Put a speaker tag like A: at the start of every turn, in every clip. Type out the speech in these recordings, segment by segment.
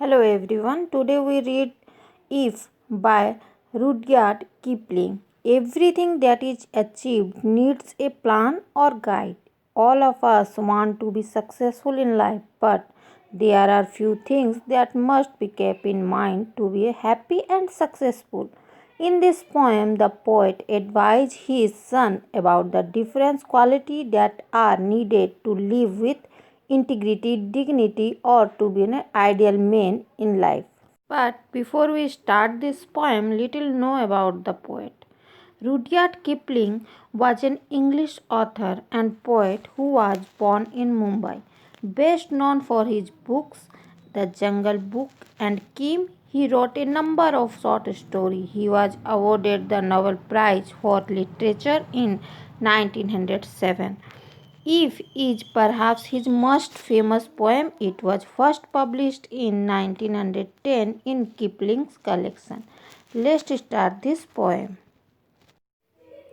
A: Hello everyone. Today we read If by Rudyard Kipling. Everything that is achieved needs a plan or guide. All of us want to be successful in life, but there are few things that must be kept in mind to be happy and successful. In this poem, the poet advised his son about the different qualities that are needed to live with integrity, dignity, or to be an ideal man in life. But before we start this poem, little know about the poet. Rudyard Kipling was an English author and poet who was born in Mumbai. Best known for his books, The Jungle Book and Kim, he wrote a number of short stories. He was awarded the Nobel Prize for Literature in 1907. If is perhaps his most famous poem. It was first published in 1910 in Kipling's collection. Let's start this poem.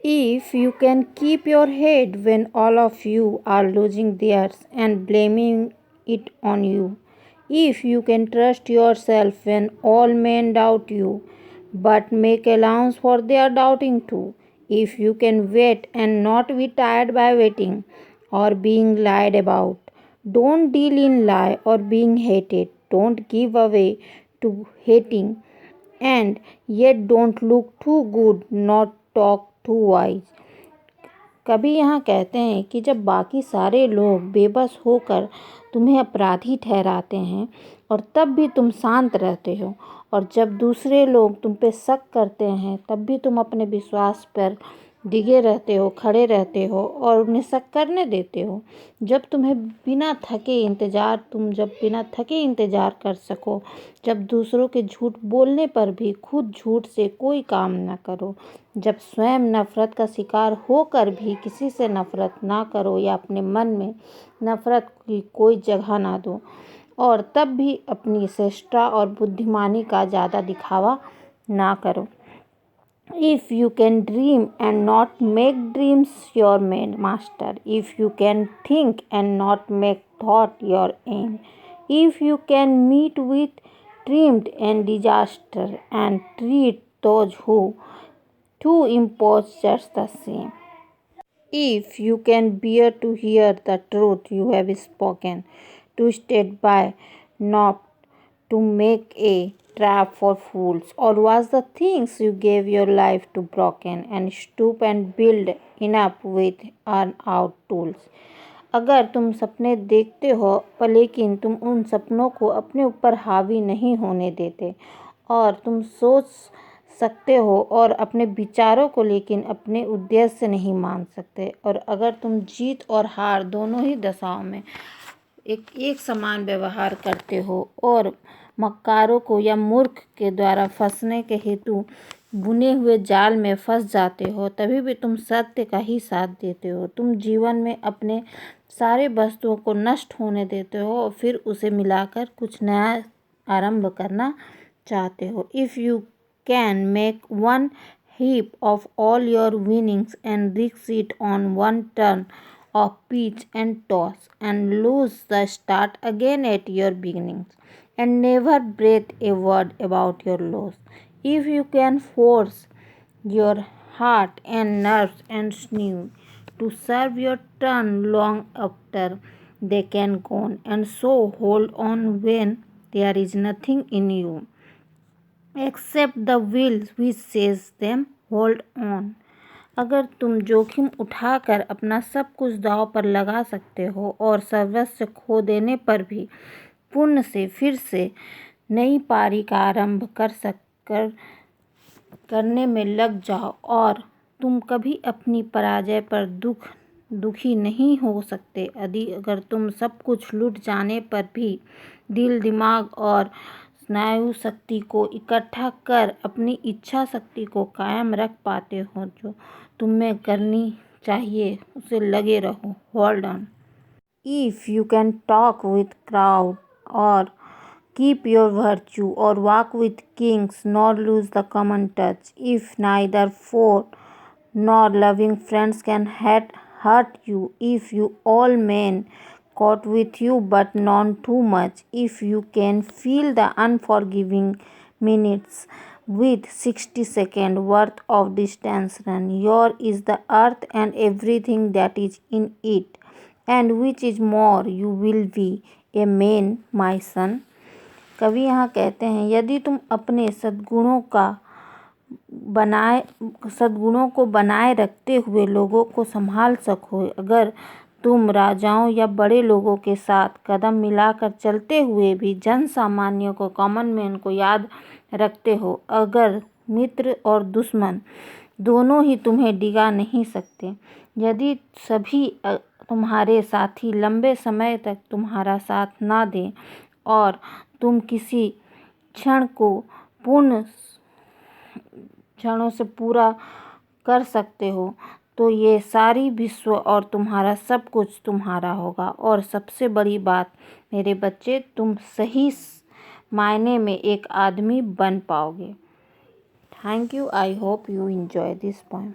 A: If you can keep your head when all of you are losing theirs and blaming it on you, if you can trust yourself when all men doubt you, but make allowance for their doubting too, if you can wait and not be tired by waiting or being lied about, don't deal in lie or being hated, don't give away to hating, and yet don't look too good, not talk too wise. कभी यहाँ कहते हैं कि जब बाकी सारे लोग बेबस होकर तुम्हें अपराधी ठहराते हैं और तब भी तुम शांत रहते हो, और जब दूसरे लोग तुम पे शक करते हैं तब भी तुम अपने विश्वास पर डिगे रहते हो, खड़े रहते हो और उन्हें शक करने देते हो, जब बिना थके इंतज़ार कर सको, जब दूसरों के झूठ बोलने पर भी खुद झूठ से कोई काम न करो, जब स्वयं नफ़रत का शिकार होकर भी किसी से नफ़रत ना करो या अपने मन में नफ़रत की कोई जगह ना दो, और तब भी अपनी श्रेष्ठता और बुद्धिमानी का ज़्यादा दिखावा ना करो. If you can dream and not make dreams your master, if you can think and not make thought your aim, if you can meet with triumph and disaster and treat those who to impose just the same, if you can bear to hear the truth you have spoken, to stand by, not to make a trap for fools, or was the things you gave your life to broken, and stoop and build enough with earn out tools. अगर तुम सपने देखते हो पर लेकिन तुम उन सपनों को अपने ऊपर हावी नहीं होने देते, और तुम सोच सकते हो और अपने विचारों को लेकिन अपने उद्देश्य नहीं मान सकते, और अगर तुम जीत और हार दोनों ही दशाओं में एक समान व्यवहार करते हो और मक्कारों को या मूर्ख के द्वारा फंसने के हेतु बुने हुए जाल में फंस जाते हो, तभी भी तुम सत्य का ही साथ देते हो. तुम जीवन में अपने सारे वस्तुओं को नष्ट होने देते हो और फिर उसे मिलाकर कुछ नया आरंभ करना चाहते हो. If you can make one heap of all your winnings and risk it on one turn of pitch and toss, and lose the start again at your beginnings, and never breathe a word about your loss. If you can force your heart and nerves and sinew to serve your turn long after they can gone, and so hold on when there is nothing in you except the will which says them hold on. अगर तुम जोखिम उठाकर अपना सब कुछ दांव पर लगा सकते हो और सर्वस्व खो देने पर भी पुण्य से फिर से नई पारी का आरंभ करने में लग जाओ, और तुम कभी अपनी पराजय पर दुखी नहीं हो सकते, अगर तुम सब कुछ लूट जाने पर भी दिल, दिमाग और स्नायु शक्ति को इकट्ठा कर अपनी इच्छा शक्ति को कायम रख पाते हो, जो तुम्हें करनी चाहिए उसे लगे रहो. Hold on. If you can talk with crowd or keep your virtue, or walk with kings nor lose the common touch, if neither foe nor loving friends can hurt you, if you all men caught with you, but not too much. If you can fill the unforgiving minutes with 60 seconds worth of distance run, your is the earth and everything that is in it, and which is more, you will be a man, my son. कवि यहाँ कहते हैं, यदि तुम अपने सद्गुणों को बनाए रखते हुए लोगों को संभाल सको, अगर तुम राजाओं या बड़े लोगों के साथ कदम मिलाकर चलते हुए भी जन सामान्य को, कॉमन मैन को याद रखते हो, अगर मित्र और दुश्मन दोनों ही तुम्हें डिगा नहीं सकते, यदि सभी तुम्हारे साथी लंबे समय तक तुम्हारा साथ ना दें और तुम किसी क्षण को पूर्ण क्षणों से पूरा कर सकते हो, तो ये सारी विश्व और तुम्हारा सब कुछ तुम्हारा होगा। और सबसे बड़ी बात मेरे बच्चे, तुम सही मायने में एक आदमी बन पाओगे। Thank you. I hope you enjoy this poem.